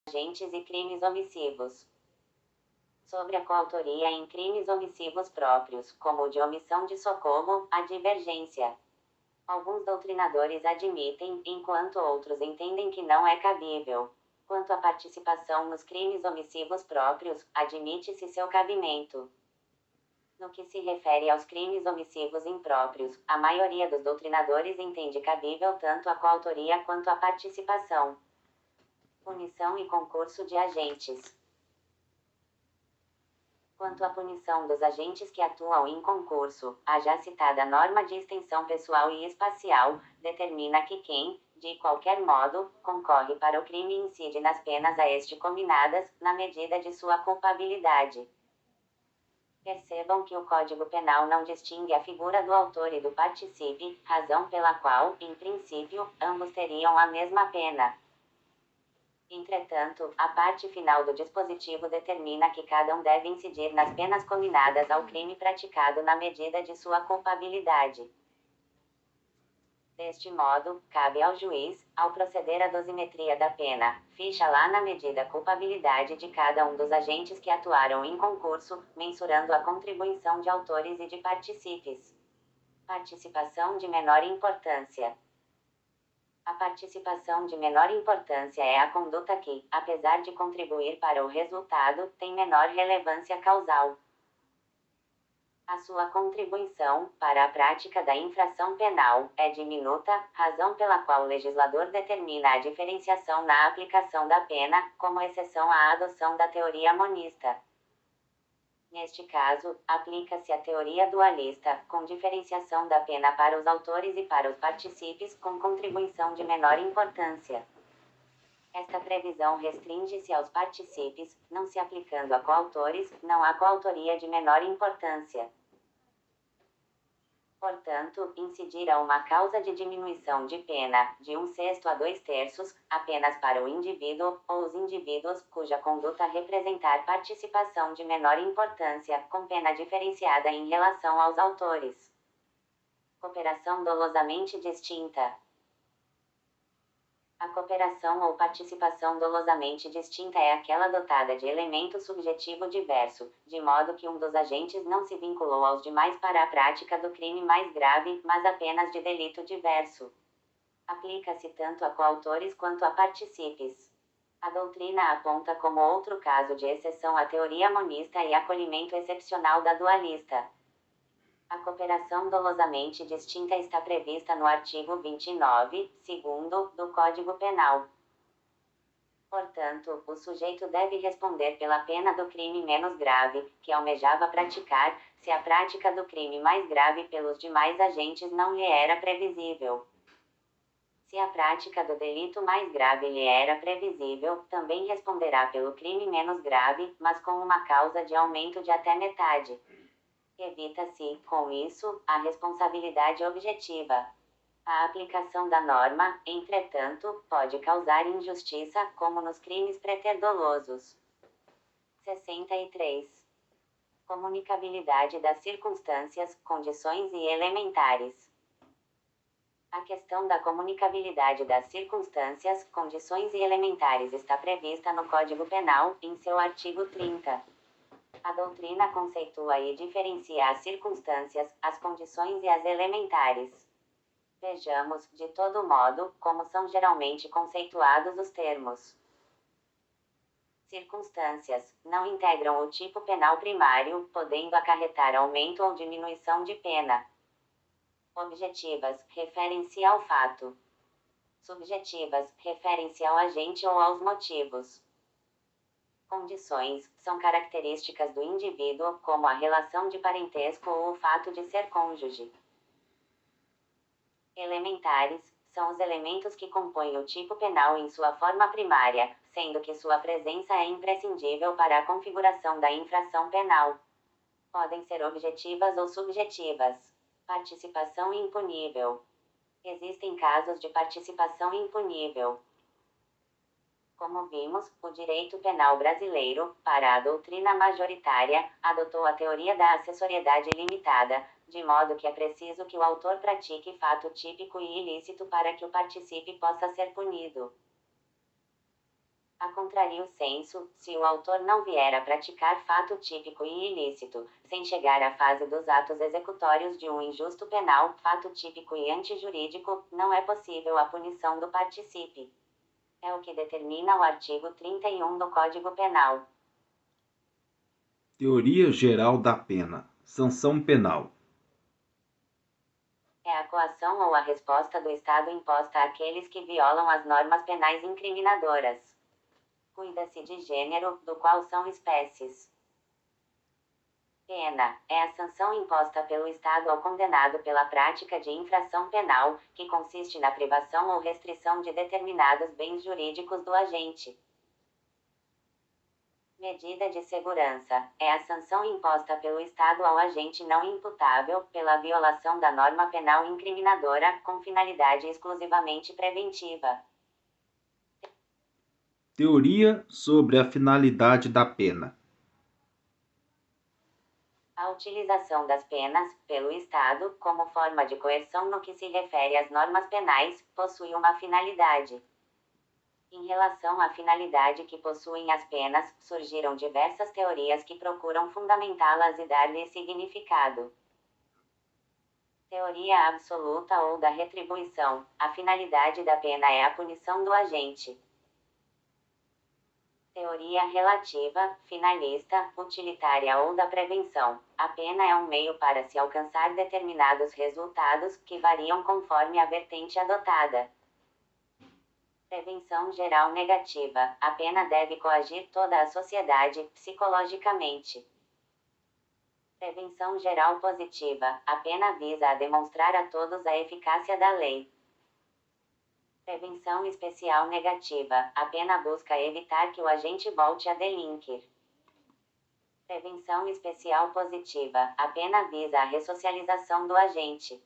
agentes e crimes omissivos. Sobre a coautoria em crimes omissivos próprios, como o de omissão de socorro, há divergência. Alguns doutrinadores admitem, enquanto outros entendem que não é cabível. Quanto à participação nos crimes omissivos próprios, admite-se seu cabimento. No que se refere aos crimes omissivos impróprios, a maioria dos doutrinadores entende cabível tanto a coautoria quanto a participação. Punição e concurso de agentes. Quanto à punição dos agentes que atuam em concurso, a já citada norma de extensão pessoal e espacial determina que quem, de qualquer modo, concorre para o crime incide nas penas a este cominadas, na medida de sua culpabilidade. Percebam que o Código Penal não distingue a figura do autor e do participe, razão pela qual, em princípio, ambos teriam a mesma pena. Entretanto, a parte final do dispositivo determina que cada um deve incidir nas penas cominadas ao crime praticado na medida de sua culpabilidade. Deste modo, cabe ao juiz, ao proceder à dosimetria da pena, ficha lá na medida culpabilidade de cada um dos agentes que atuaram em concurso, mensurando a contribuição de autores e de participes. Participação de menor importância. A participação de menor importância é a conduta que, apesar de contribuir para o resultado, tem menor relevância causal. A sua contribuição, para a prática da infração penal, é diminuta, razão pela qual o legislador determina a diferenciação na aplicação da pena, como exceção à adoção da teoria monista. Neste caso, aplica-se a teoria dualista, com diferenciação da pena para os autores e para os participes, com contribuição de menor importância. Esta previsão restringe-se aos participes, não se aplicando a coautores, não há coautoria de menor importância. Portanto, incidir a uma causa de diminuição de pena, de 1/6 a 2/3, apenas para o indivíduo, ou os indivíduos, cuja conduta representar participação de menor importância, com pena diferenciada em relação aos autores. Cooperação dolosamente distinta. A cooperação ou participação dolosamente distinta é aquela dotada de elemento subjetivo diverso, de modo que um dos agentes não se vinculou aos demais para a prática do crime mais grave, mas apenas de delito diverso. Aplica-se tanto a coautores quanto a participes. A doutrina aponta como outro caso de exceção a teoria monista e acolhimento excepcional da dualista. A cooperação dolosamente distinta está prevista no artigo 29, segundo, do Código Penal. Portanto, o sujeito deve responder pela pena do crime menos grave, que almejava praticar, se a prática do crime mais grave pelos demais agentes não lhe era previsível. Se a prática do delito mais grave lhe era previsível, também responderá pelo crime menos grave, mas com uma causa de aumento de até metade. Evita-se, com isso, a responsabilidade objetiva. A aplicação da norma, entretanto, pode causar injustiça, como nos crimes preterdolosos. 63. Comunicabilidade das circunstâncias, condições e elementares. A questão da comunicabilidade das circunstâncias, condições e elementares está prevista no Código Penal, em seu artigo 30. A doutrina conceitua e diferencia as circunstâncias, as condições e as elementares. Vejamos, de todo modo, como são geralmente conceituados os termos. Circunstâncias não integram o tipo penal primário, podendo acarretar aumento ou diminuição de pena. Objetivas referem-se ao fato. Subjetivas referem-se ao agente ou aos motivos. Condições são características do indivíduo, como a relação de parentesco ou o fato de ser cônjuge. Elementares são os elementos que compõem o tipo penal em sua forma primária, sendo que sua presença é imprescindível para a configuração da infração penal. Podem ser objetivas ou subjetivas. Participação impunível. Existem casos de participação impunível. Como vimos, o direito penal brasileiro, para a doutrina majoritária, adotou a teoria da acessoriedade limitada, de modo que é preciso que o autor pratique fato típico e ilícito para que o participe possa ser punido. A contrario sensu, se o autor não vier a praticar fato típico e ilícito, sem chegar à fase dos atos executórios de um injusto penal, fato típico e antijurídico, não é possível a punição do participe. É o que determina o artigo 31 do Código Penal. Teoria geral da pena. Sanção penal. É a coação ou a resposta do Estado imposta àqueles que violam as normas penais incriminadoras. Cuida-se de gênero, do qual são espécies. Pena é a sanção imposta pelo Estado ao condenado pela prática de infração penal, que consiste na privação ou restrição de determinados bens jurídicos do agente. Medida de segurança é a sanção imposta pelo Estado ao agente não imputável, pela violação da norma penal incriminadora, com finalidade exclusivamente preventiva. Teoria sobre a finalidade da pena. A utilização das penas, pelo Estado, como forma de coerção no que se refere às normas penais, possui uma finalidade. Em relação à finalidade que possuem as penas, surgiram diversas teorias que procuram fundamentá-las e dar-lhe significado. Teoria absoluta ou da retribuição. A finalidade da pena é a punição do agente. Teoria relativa, finalista, utilitária ou da prevenção. A pena é um meio para se alcançar determinados resultados, que variam conforme a vertente adotada. Prevenção geral negativa. A pena deve coagir toda a sociedade, psicologicamente. Prevenção geral positiva. A pena visa a demonstrar a todos a eficácia da lei. Prevenção especial negativa. A pena busca evitar que o agente volte a delinquir. Prevenção especial positiva. A pena visa a ressocialização do agente.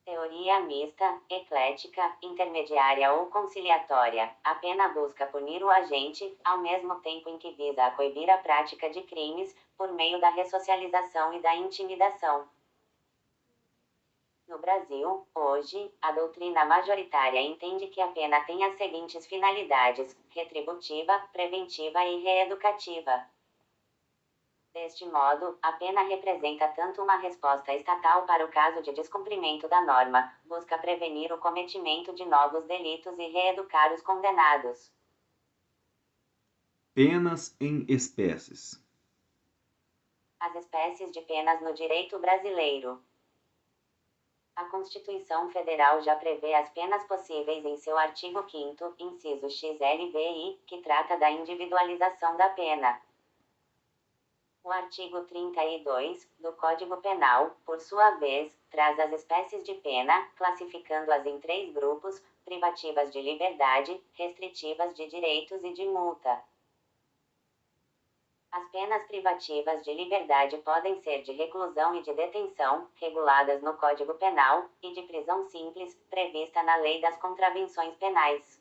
Teoria mista, eclética, intermediária ou conciliatória. A pena busca punir o agente, ao mesmo tempo em que visa a coibir a prática de crimes, por meio da ressocialização e da intimidação. No Brasil, hoje, a doutrina majoritária entende que a pena tem as seguintes finalidades: retributiva, preventiva e reeducativa. Deste modo, a pena representa tanto uma resposta estatal para o caso de descumprimento da norma, busca prevenir o cometimento de novos delitos e reeducar os condenados. Penas em espécies. As espécies de penas no direito brasileiro. A Constituição Federal já prevê as penas possíveis em seu artigo 5º, inciso XLVI, que trata da individualização da pena. O artigo 32, do Código Penal, por sua vez, traz as espécies de pena, classificando-as em 3 grupos: privativas de liberdade, restritivas de direitos e de multa. As penas privativas de liberdade podem ser de reclusão e de detenção, reguladas no Código Penal, e de prisão simples, prevista na Lei das Contravenções Penais.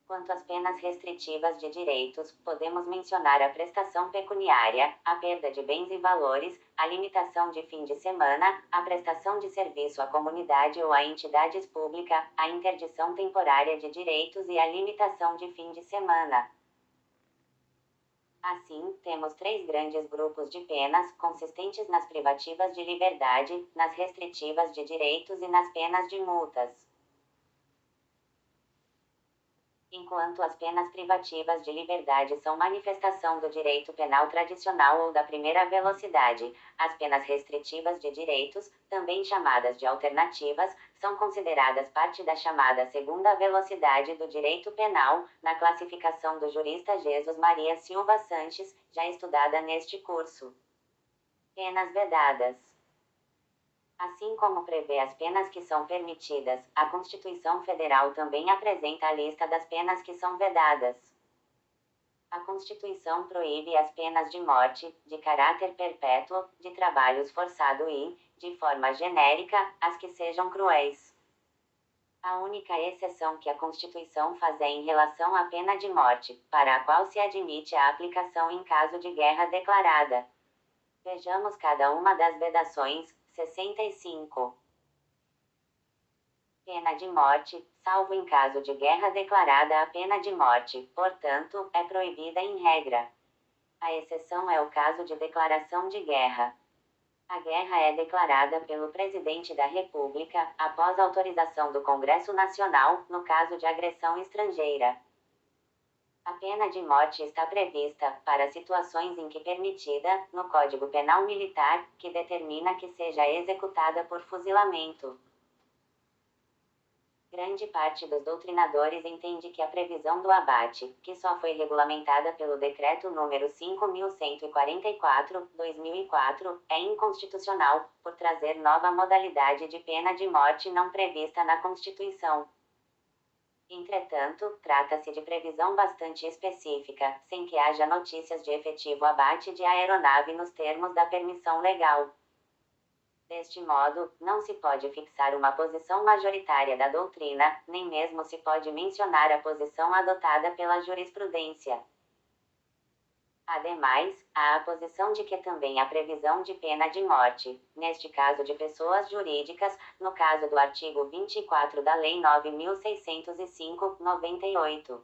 Quanto às penas restritivas de direitos, podemos mencionar a prestação pecuniária, a perda de bens e valores, a limitação de fim de semana, a prestação de serviço à comunidade ou a entidades públicas, a interdição temporária de direitos e a limitação de fim de semana. Assim, temos 3 grandes grupos de penas, consistentes nas privativas de liberdade, nas restritivas de direitos e nas penas de multas. Enquanto as penas privativas de liberdade são manifestação do direito penal tradicional ou da primeira velocidade, as penas restritivas de direitos, também chamadas de alternativas, são consideradas parte da chamada segunda velocidade do direito penal, na classificação do jurista Jesus Maria Silva Sanches, já estudada neste curso. Penas vedadas. Assim como prevê as penas que são permitidas, a Constituição Federal também apresenta a lista das penas que são vedadas. A Constituição proíbe as penas de morte, de caráter perpétuo, de trabalhos forçados e, de forma genérica, as que sejam cruéis. A única exceção que a Constituição faz é em relação à pena de morte, para a qual se admite a aplicação em caso de guerra declarada. Vejamos cada uma das vedações. 65. Pena de morte, salvo em caso de guerra declarada a pena de morte, portanto, é proibida em regra. A exceção é o caso de declaração de guerra. A guerra é declarada pelo Presidente da República, após autorização do Congresso Nacional, no caso de agressão estrangeira. A pena de morte está prevista, para situações em que permitida, no Código Penal Militar, que determina que seja executada por fuzilamento. Grande parte dos doutrinadores entende que a previsão do abate, que só foi regulamentada pelo Decreto número 5.144/2004, é inconstitucional, por trazer nova modalidade de pena de morte não prevista na Constituição. Entretanto, trata-se de previsão bastante específica, sem que haja notícias de efetivo abate de aeronave nos termos da permissão legal. Deste modo, não se pode fixar uma posição majoritária da doutrina, nem mesmo se pode mencionar a posição adotada pela jurisprudência. Ademais, há a posição de que também há previsão de pena de morte, neste caso de pessoas jurídicas, no caso do artigo 24 da Lei 9.605/98.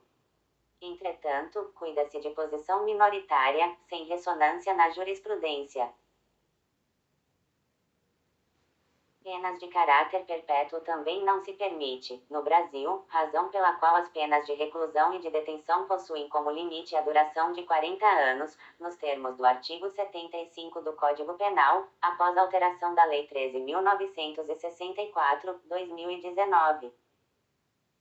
Entretanto, cuida-se de posição minoritária, sem ressonância na jurisprudência. Penas de caráter perpétuo também não se permite, no Brasil, razão pela qual as penas de reclusão e de detenção possuem como limite a duração de 40 anos, nos termos do artigo 75 do Código Penal, após alteração da Lei 13.964/2019.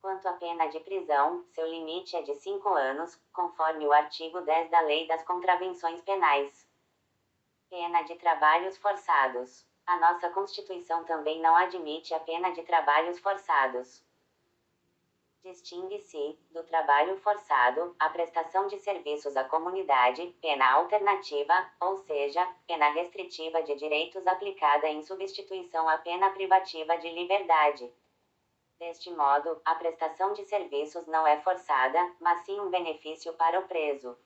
Quanto à pena de prisão, seu limite é de 5 anos, conforme o artigo 10 da Lei das Contravenções Penais. Pena de trabalhos forçados. A nossa Constituição também não admite a pena de trabalhos forçados. Distingue-se, do trabalho forçado, a prestação de serviços à comunidade, pena alternativa, ou seja, pena restritiva de direitos aplicada em substituição à pena privativa de liberdade. Deste modo, a prestação de serviços não é forçada, mas sim um benefício para o preso.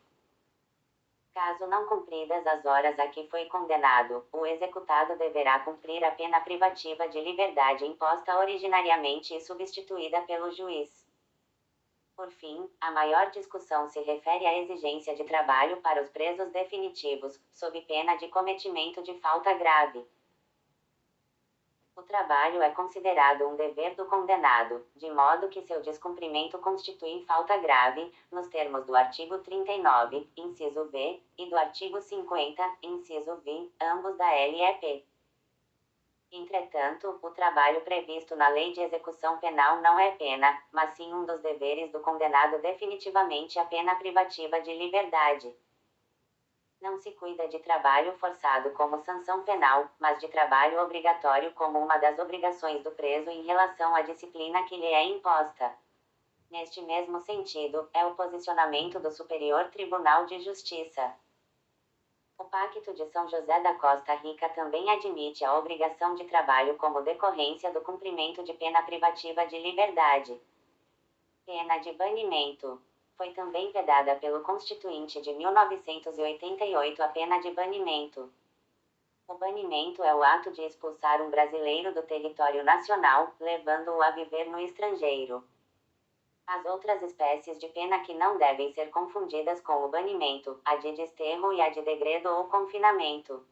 Caso não cumpridas as horas a que foi condenado, o executado deverá cumprir a pena privativa de liberdade imposta originariamente e substituída pelo juiz. Por fim, a maior discussão se refere à exigência de trabalho para os presos definitivos, sob pena de cometimento de falta grave. O trabalho é considerado um dever do condenado, de modo que seu descumprimento constitui falta grave, nos termos do artigo 39, inciso B, e do artigo 50, inciso V, ambos da LEP. Entretanto, o trabalho previsto na Lei de Execução Penal não é pena, mas sim um dos deveres do condenado definitivamente à pena privativa de liberdade. Não se cuida de trabalho forçado como sanção penal, mas de trabalho obrigatório como uma das obrigações do preso em relação à disciplina que lhe é imposta. Neste mesmo sentido, é o posicionamento do Superior Tribunal de Justiça. O Pacto de São José da Costa Rica também admite a obrigação de trabalho como decorrência do cumprimento de pena privativa de liberdade. Pena de banimento. Foi também vedada pelo Constituinte de 1988 a pena de banimento. O banimento é o ato de expulsar um brasileiro do território nacional, levando-o a viver no estrangeiro. As outras espécies de pena que não devem ser confundidas com o banimento, a de desterro e a de degredo ou confinamento.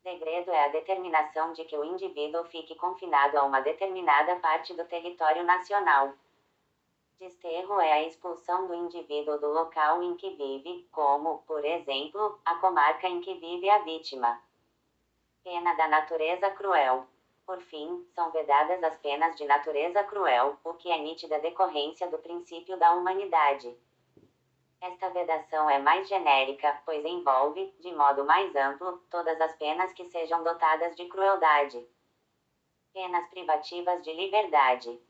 Degredo é a determinação de que o indivíduo fique confinado a uma determinada parte do território nacional. Desterro é a expulsão do indivíduo do local em que vive, como, por exemplo, a comarca em que vive a vítima. Pena da natureza cruel. Por fim, são vedadas as penas de natureza cruel, o que é nítida decorrência do princípio da humanidade. Esta vedação é mais genérica, pois envolve, de modo mais amplo, todas as penas que sejam dotadas de crueldade. Penas privativas de liberdade.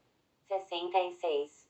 66.